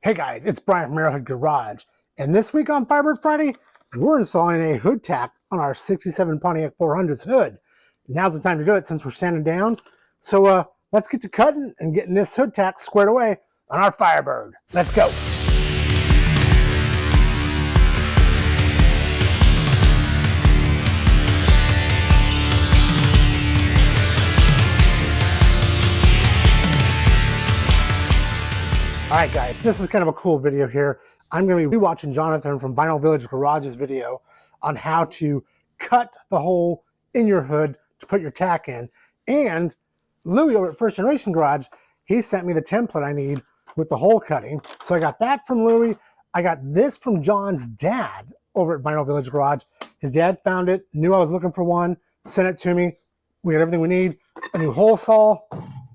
Hey guys, it's Brian from Arrowhead Garage, and this week on Firebird Friday, we're installing a hood tack on our 67 Pontiac 400's hood. Now's the time to do it since we're sanding down. So let's get to cutting and getting this hood tack squared away on our Firebird. Let's go. All right, guys, this is kind of a cool video here. I'm going to be rewatching Jonathan from Vinyl Village Garage's video on how to cut the hole in your hood to put your tack in. And Louie over at First Generation Garage, he sent me the template I need with the hole cutting. So I got that from Louie. I got this from John's dad over at Vinyl Village Garage. His dad found it, knew I was looking for one, sent it to me. We got everything we need. A new hole saw.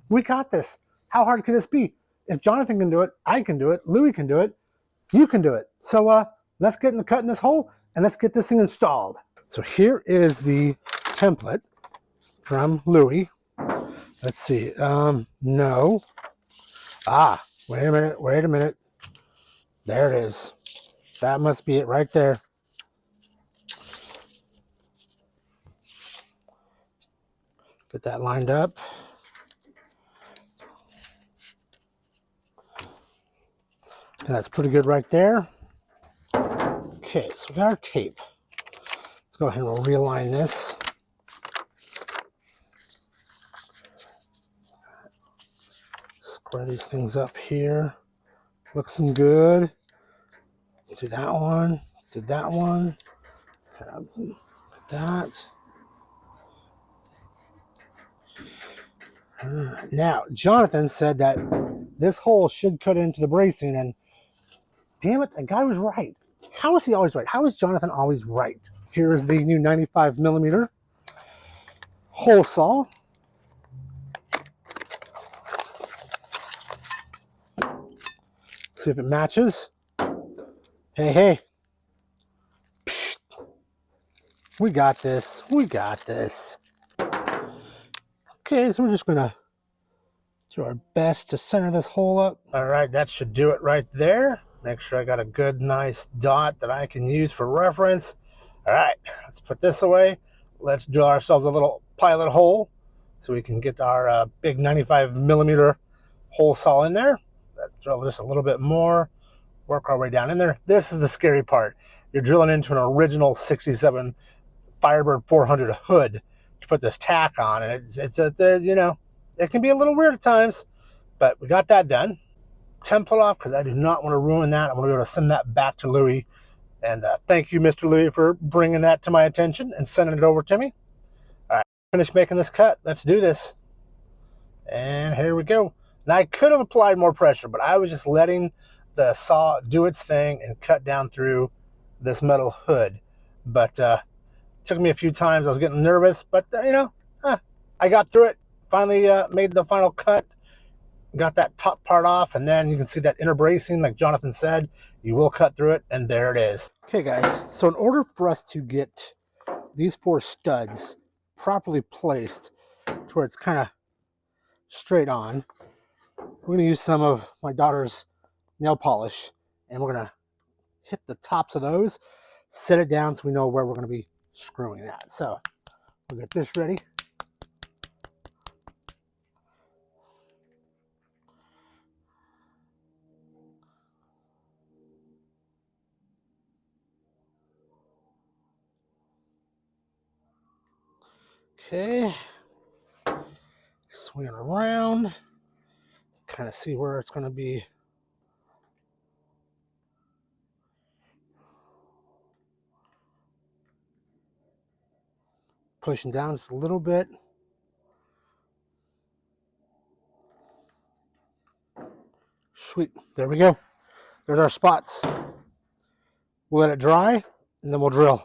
We got this. How hard can this be? If Jonathan can do it, I can do it, Louie can do it, you can do it. So let's get into cutting this hole and let's get this thing installed. So here is the template from Louie. Let's see. No. Wait a minute. There it is. That must be it right there. Get that lined up. And that's pretty good right there. Okay, so we got our tape. Let's go ahead and realign this. Square these things up here. Looking good. Do that one. Did that one. Like that. Now, Jonathan said that this hole should cut into the bracing, and damn it, the guy was right. How is he always right? How is Jonathan always right? Here is the new 95mm hole saw. See if it matches. Hey. Psst. We got this. Okay, so we're just gonna do our best to center this hole up. All right, that should do it right there. Make sure I got a good, nice dot that I can use for reference. All right, let's put this away. Let's drill ourselves a little pilot hole so we can get our big 95mm hole saw in there. Let's drill just a little bit more, work our way down in there. This is the scary part. You're drilling into an original 67 Firebird 400 hood to put this tack on, and it's you know, it can be a little weird at times, but we got that done. Template off because I do not want to ruin that. I'm going to be able to send that back to Louie. And thank you, Mr. Louie, for bringing that to my attention and sending it over to me. All right, finish making this cut. Let's do this. And here we go. Now, I could have applied more pressure, but I was just letting the saw do its thing and cut down through this metal hood. But it took me a few times. I was getting nervous, but, you know, I got through it. Finally made the final cut. Got that top part off, and then you can see that inner bracing, like Jonathan said. You will cut through it, and there it is. Okay, guys, so in order for us to get these 4 studs properly placed to where it's kind of straight on, we're going to use some of my daughter's nail polish, and we're going to hit the tops of those, set it down so we know where we're going to be screwing that. So we'll get this ready. Okay, swing it around, kind of see where it's going to be. Pushing down just a little bit. Sweet, there we go. There's our spots. We'll let it dry, and then we'll drill.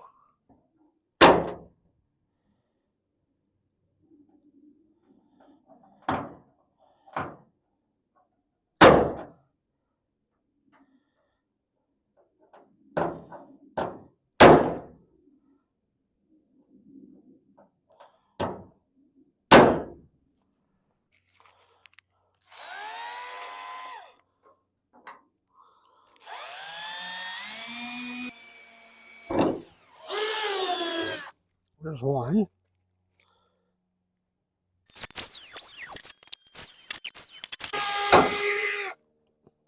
There's one.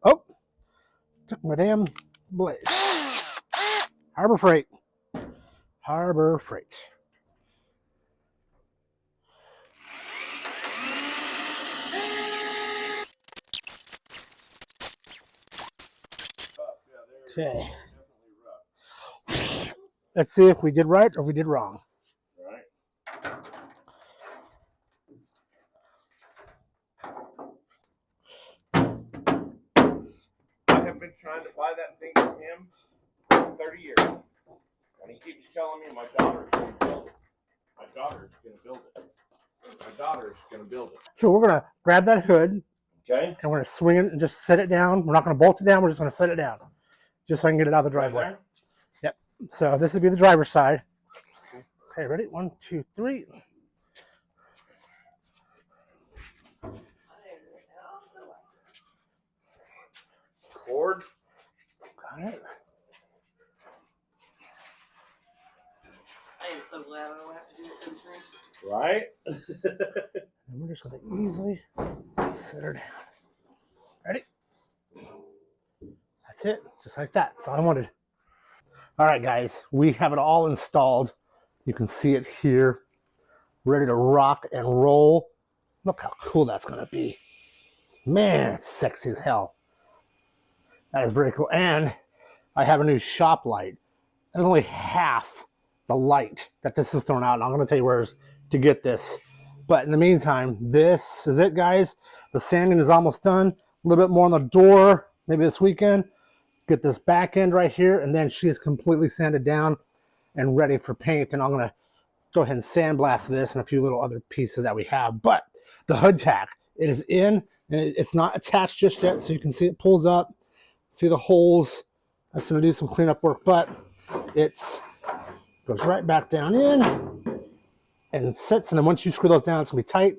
Oh, took my damn blade. Harbor Freight. Harbor Freight. Okay. Let's see if we did right or if we did wrong. Right. I have been trying to buy that thing from him for 30 years. And he keeps telling me my daughter's going to build it. My daughter's going to build it. My daughter's going to build it. So we're going to grab that hood. Okay. And we're going to swing it and just set it down. We're not going to bolt it down. We're just going to set it down. Just so I can get it out of the driveway. Right. Yep. So this would be the driver's side. Okay, ready? 1, 2, 3. Cord. Got it. I am so glad I don't have to do it this thing. Right. And we're just going to easily set her down. Ready? That's it. Just like that. That's all I wanted. All right, guys. We have it all installed. You can see it here. Ready to rock and roll. Look how cool that's going to be. Man, it's sexy as hell. That is very cool. And I have a new shop light. There's only half the light that this is thrown out. And I'm going to tell you where to get this. But in the meantime, this is it, guys. The sanding is almost done. A little bit more on the door, maybe this weekend. Get this back end right here. And then she is completely sanded down and ready for paint. And I'm going to go ahead and sandblast this and a few little other pieces that we have. But the hood tack, it is in. And it's not attached just yet. So you can see it pulls up. See the holes. I'm just going to do some cleanup work. But it goes right back down in and sits. And then once you screw those down, it's going to be tight.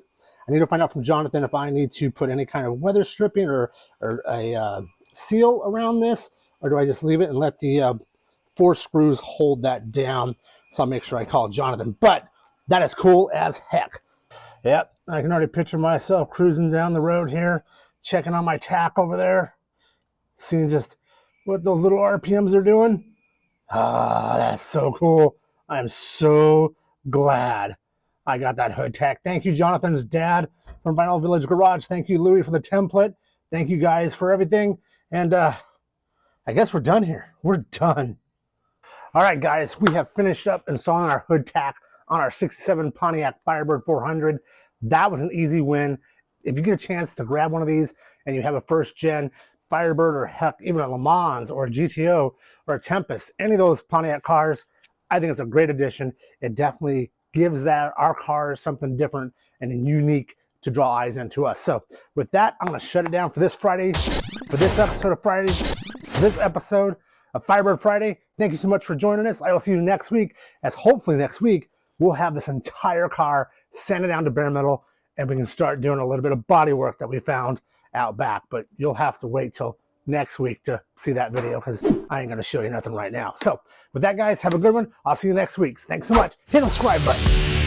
I need to find out from Jonathan if I need to put any kind of weather stripping or a seal around this, or do I just leave it and let the 4 screws hold that down? So I'll make sure I call Jonathan. But that is cool as heck. Yep, I can already picture myself cruising down the road here, checking on my tack over there, seeing just what those little RPMs are doing. Ah, that's so cool. I'm so glad I got that hood tack. Thank you, Jonathan's dad from Vinyl Village Garage. Thank you, Louie, for the template. Thank you guys for everything. And I guess we're done here. We're done. All right, guys, we have finished up installing our hood tack on our 67 Pontiac Firebird 400. That was an easy win. If you get a chance to grab one of these and you have a first gen Firebird, or heck, even a lemans or a GTO or a Tempest, any of those Pontiac cars, I think it's a great addition. It definitely gives our cars something different and unique to draw eyes into us. So with that, I'm going to shut it down for this Friday, for this episode of Friday, for this episode of Firebird Friday. Thank you so much for joining us. I will see you next week, as hopefully next week we'll have this entire car sanded down to bare metal and we can start doing a little bit of body work that we found out back. But you'll have to wait till next week to see that video because I ain't going to show you nothing right now. So with that, guys, have a good one. I'll see you next week. Thanks so much. Hit the subscribe button.